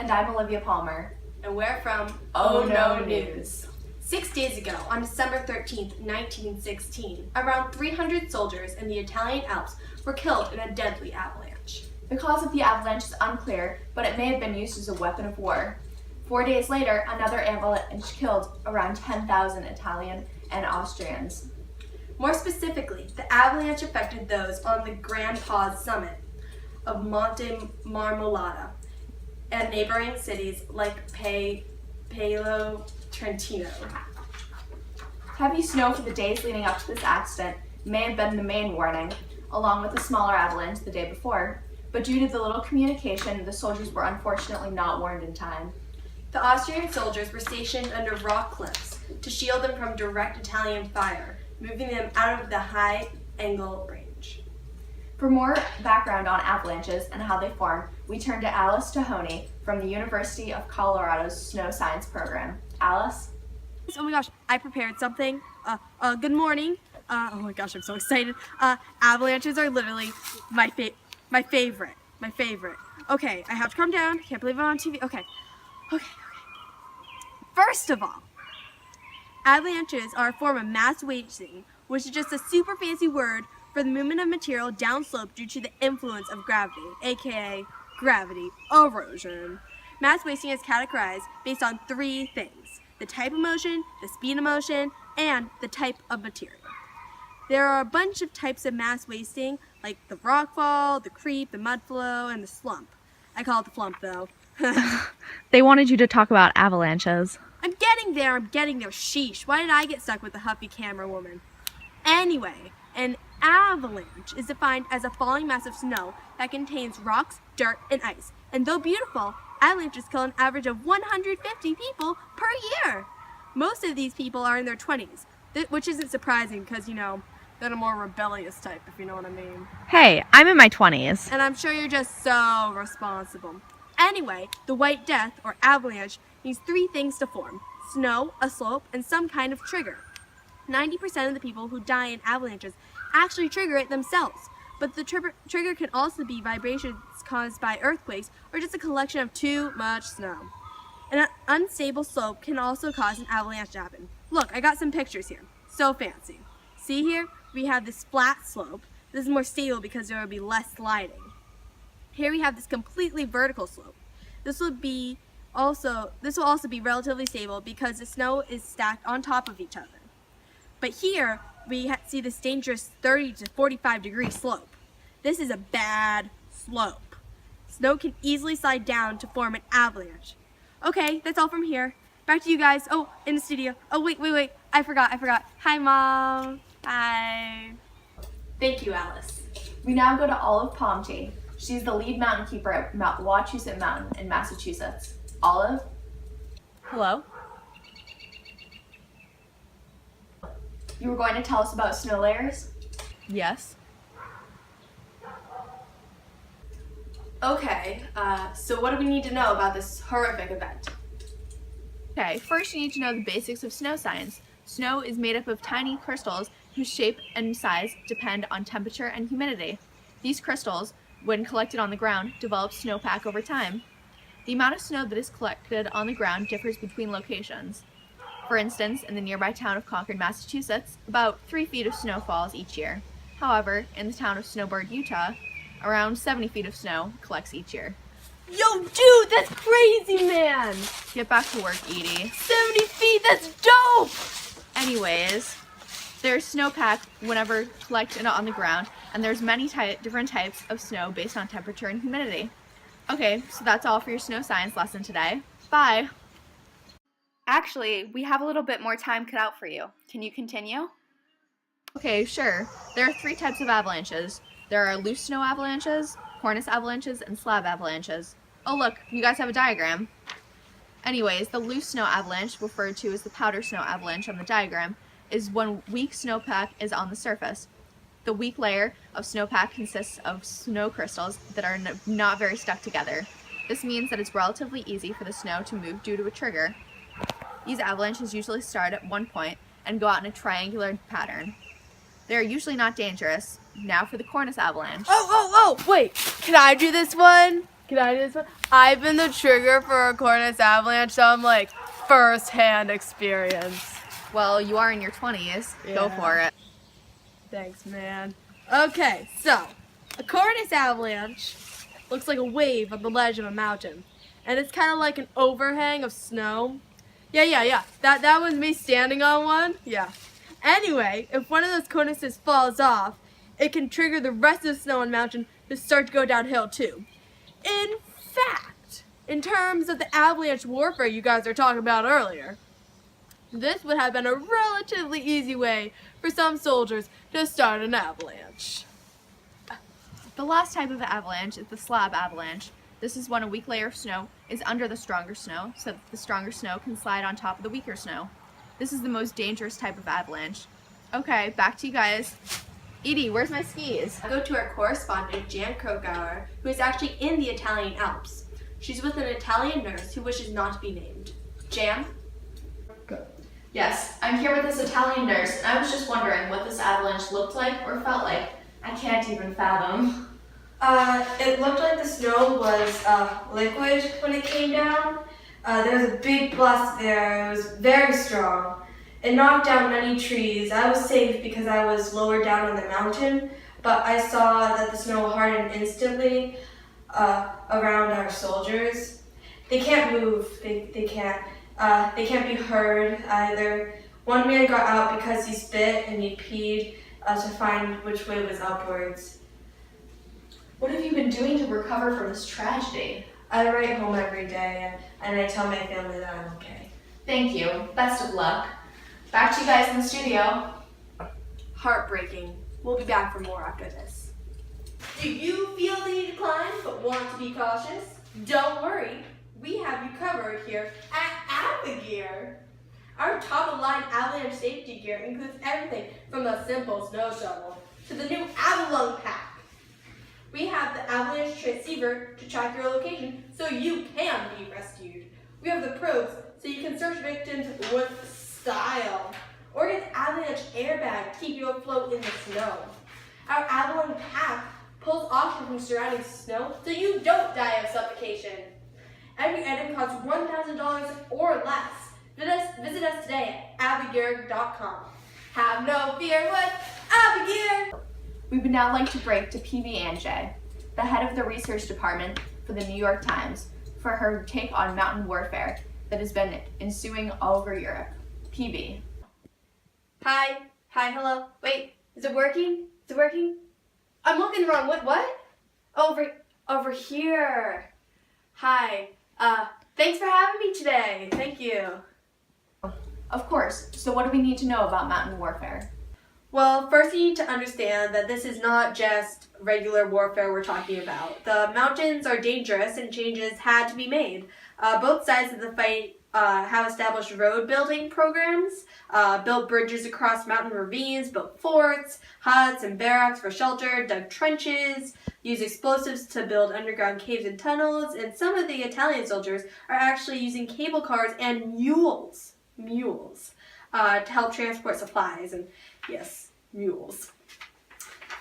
And I'm Olivia Palmer. And we're from Oh No News. 6 days ago, on December 13th, 1916, around 300 soldiers in the Italian Alps were killed in a deadly avalanche. The cause of the avalanche is unclear, but it may have been used as a weapon of war. 4 days later, another avalanche killed around 10,000 Italian and Austrians. More specifically, the avalanche affected those on the Grand Pause summit of Monte Marmolada and neighboring cities like Paolo Trentino. Heavy snow for the days leading up to this accident may have been the main warning, along with a smaller avalanche the day before, but due to the little communication, the soldiers were unfortunately not warned in time. The Austrian soldiers were stationed under rock cliffs to shield them from direct Italian fire, moving them out of the high-angle range. For more background on avalanches and how they form, we turn to Alice Tahoney from the University of Colorado's Snow Science program. Alice? Oh my gosh, I prepared something. Good morning. Oh my gosh, I'm so excited. Avalanches are literally my favorite. Okay, I have to calm down. Can't believe I'm on TV. Okay. First of all, avalanches are a form of mass wasting, which is just a super fancy word for the movement of material downslope due to the influence of gravity, aka gravity erosion. Mass wasting is categorized based on 3 things: the type of motion, the speed of motion, and the type of material. There are a bunch of types of mass wasting, like the rockfall, the creep, the mud flow, and the slump. I call it the flump, though. They wanted you to talk about avalanches. I'm getting there. Sheesh. Why did I get stuck with the huffy camera woman? Anyway, an avalanche is defined as a falling mass of snow that contains rocks, dirt, and ice. And though beautiful, avalanches kill an average of 150 people per year. Most of these people are in their 20s, which isn't surprising because, they're a more rebellious type, if you know what I mean. Hey, I'm in my 20s. And I'm sure you're just so responsible. Anyway, the White Death, or avalanche, needs 3 things to form: snow, a slope, and some kind of trigger. 90% of the people who die in avalanches actually trigger it themselves, but the trigger can also be vibrations caused by earthquakes or just a collection of too much snow. An unstable slope can also cause an avalanche to happen. Look, I got some pictures here. So fancy. See here? We have this flat slope. This is more stable because there will be less sliding. Here we have this completely vertical slope. This will also be relatively stable because the snow is stacked on top of each other. But here we see this dangerous 30 to 45 degree slope. This is a bad slope. Snow can easily slide down to form an avalanche. Okay, that's all from here. Back to you guys. Oh, in the studio. Oh, wait. I forgot. Hi, Mom. Hi. Thank you, Alice. We now go to Olive Pomte. She's the lead mountain keeper at Wachusett Mountain in Massachusetts. Olive? Hello? You were going to tell us about snow layers? Yes. Okay, so what do we need to know about this horrific event? Okay, first you need to know the basics of snow science. Snow is made up of tiny crystals whose shape and size depend on temperature and humidity. These crystals, when collected on the ground, develop snowpack over time. The amount of snow that is collected on the ground differs between locations. For instance, in the nearby town of Concord, Massachusetts, about 3 feet of snow falls each year. However, in the town of Snowbird, Utah, around 70 feet of snow collects each year. Yo, dude, that's crazy, man! Get back to work, Edie. 70 feet, that's dope! Anyways, there's snowpack whenever collected on the ground, and there's many different types of snow based on temperature and humidity. Okay, so that's all for your snow science lesson today. Bye! Actually, we have a little bit more time cut out for you. Can you continue? Okay, sure. There are 3 types of avalanches. There are loose snow avalanches, cornice avalanches, and slab avalanches. Oh look, you guys have a diagram. Anyways, the loose snow avalanche, referred to as the powder snow avalanche on the diagram, is when weak snowpack is on the surface. The weak layer of snowpack consists of snow crystals that are not very stuck together. This means that it's relatively easy for the snow to move due to a trigger. These avalanches usually start at one point and go out in a triangular pattern. They are usually not dangerous. Now for the cornice avalanche. Oh, wait, can I do this one? Can I just? I've been the trigger for a Cornice Avalanche, so I'm like first-hand experience. Well, you are in your 20s. Go Yeah. for it. Thanks, man. Okay, so a Cornice Avalanche looks like a wave on the ledge of a mountain, and it's kind of like an overhang of snow. Yeah. That was me standing on one. Yeah. Anyway, if one of those cornices falls off, it can trigger the rest of the snow on the mountain to start to go downhill too. In fact, in terms of the avalanche warfare you guys were talking about earlier, this would have been a relatively easy way for some soldiers to start an avalanche. The last type of avalanche is the slab avalanche. This is when a weak layer of snow is under the stronger snow, so that the stronger snow can slide on top of the weaker snow. This is the most dangerous type of avalanche. Okay, back to you guys. Edie, where's my skis? Go to our correspondent, Jan Krogauer, who is actually in the Italian Alps. She's with an Italian nurse who wishes not to be named. Jan? Yes, I'm here with this Italian nurse, and I was just wondering what this avalanche looked like or felt like. I can't even fathom. It looked like the snow was liquid when it came down. There was a big blast there. It was very strong. It knocked down many trees. I was safe because I was lower down on the mountain, but I saw that the snow hardened instantly around our soldiers. They can't move. They can't be heard either. One man got out because he spit and he peed to find which way was upwards. What have you been doing to recover from this tragedy? I write home every day and I tell my family that I'm okay. Thank you. Best of luck. Back to you guys in the studio. Heartbreaking. We'll be back for more after this. Do you feel the need to climb but want to be cautious? Don't worry. We have you covered here at Avagear. Our top-of-the-line avalanche safety gear includes everything from the simple snow shovel to the new Avalanche pack. We have the avalanche transceiver to track your location so you can be rescued. We have the probes so you can search victims with style. Or get the avalanche airbag to keep you afloat in the snow. Our avalanche pack pulls oxygen from surrounding snow so you don't die of suffocation. Every item costs $1,000 or less. Visit us today at avagear.com. Have no fear with Avagear! We would now like to break to PB Anjay, the head of the research department for the New York Times, for her take on mountain warfare that has been ensuing all over Europe. PB. Hi, hello. Wait, is it working? I'm looking wrong. What? Over here. Hi. Thanks for having me today. Thank you. Of course. So what do we need to know about mountain warfare? Well, first you need to understand that this is not just regular warfare we're talking about. The mountains are dangerous and changes had to be made. Both sides of the fight have established road building programs, built bridges across mountain ravines, built forts, huts, and barracks for shelter, dug trenches, used explosives to build underground caves and tunnels, and some of the Italian soldiers are actually using cable cars and mules to help transport supplies, and yes, mules.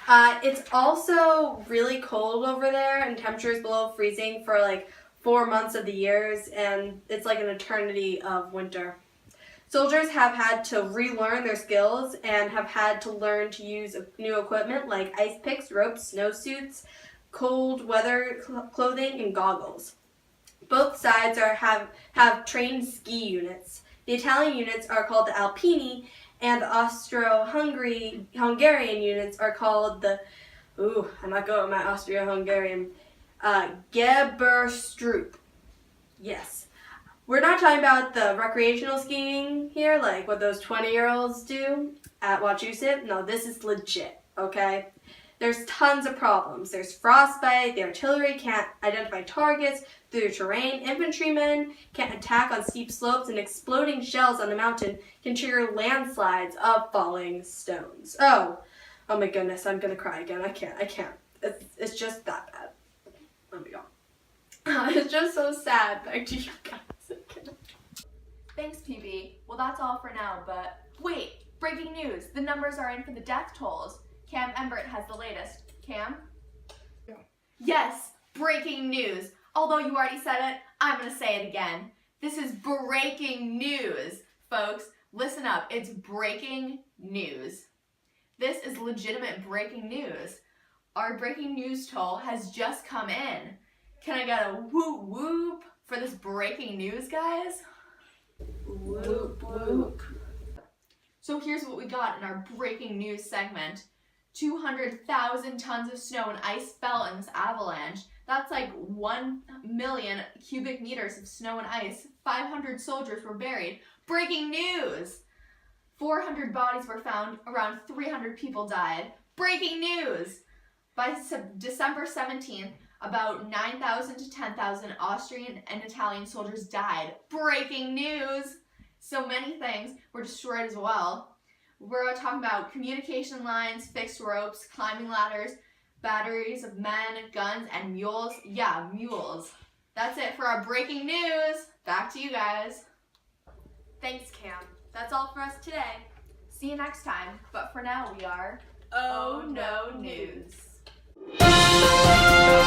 It's also really cold over there, and temperatures below freezing for like 4 months of the years, and it's like an eternity of winter. Soldiers have had to relearn their skills and have had to learn to use new equipment like ice picks, ropes, snowsuits, cold weather clothing, and goggles. Both sides have trained ski units. The Italian units are called the Alpini, and the Austro-Hungarian units are called the, I'm not good with my Austro-Hungarian, Geberstroop. Yes. We're not talking about the recreational skiing here, like what those 20-year-olds do at Wachusett. No, this is legit, okay? There's tons of problems. There's frostbite, the artillery can't identify targets through the terrain, infantrymen can't attack on steep slopes, and exploding shells on the mountain can trigger landslides of falling stones. Oh my goodness, I'm gonna cry again. I can't. It's just that bad. Oh my god. It's just so sad. Back to you guys. Thanks, PB. Well, that's all for now, but wait, breaking news. The numbers are in for the death tolls. Cam Embert has the latest. Cam? Yeah. Yes, breaking news. Although you already said it, I'm going to say it again. This is breaking news, folks. Listen up, it's breaking news. This is legitimate breaking news. Our breaking news toll has just come in. Can I get a whoop whoop for this breaking news, guys? Whoop whoop. So here's what we got in our breaking news segment. 200,000 tons of snow and ice fell in this avalanche. That's like 1 million cubic meters of snow and ice. 500 soldiers were buried. Breaking news! 400 bodies were found. Around 300 people died. Breaking news! By December 17th, about 9,000 to 10,000 Austrian and Italian soldiers died. Breaking news! So many things were destroyed as well. We're talking about communication lines, fixed ropes, climbing ladders, batteries of men, guns, and mules. Yeah, mules. That's it for our breaking news. Back to you guys. Thanks, Cam. That's all for us today. See you next time. But for now, we are Oh No News. News.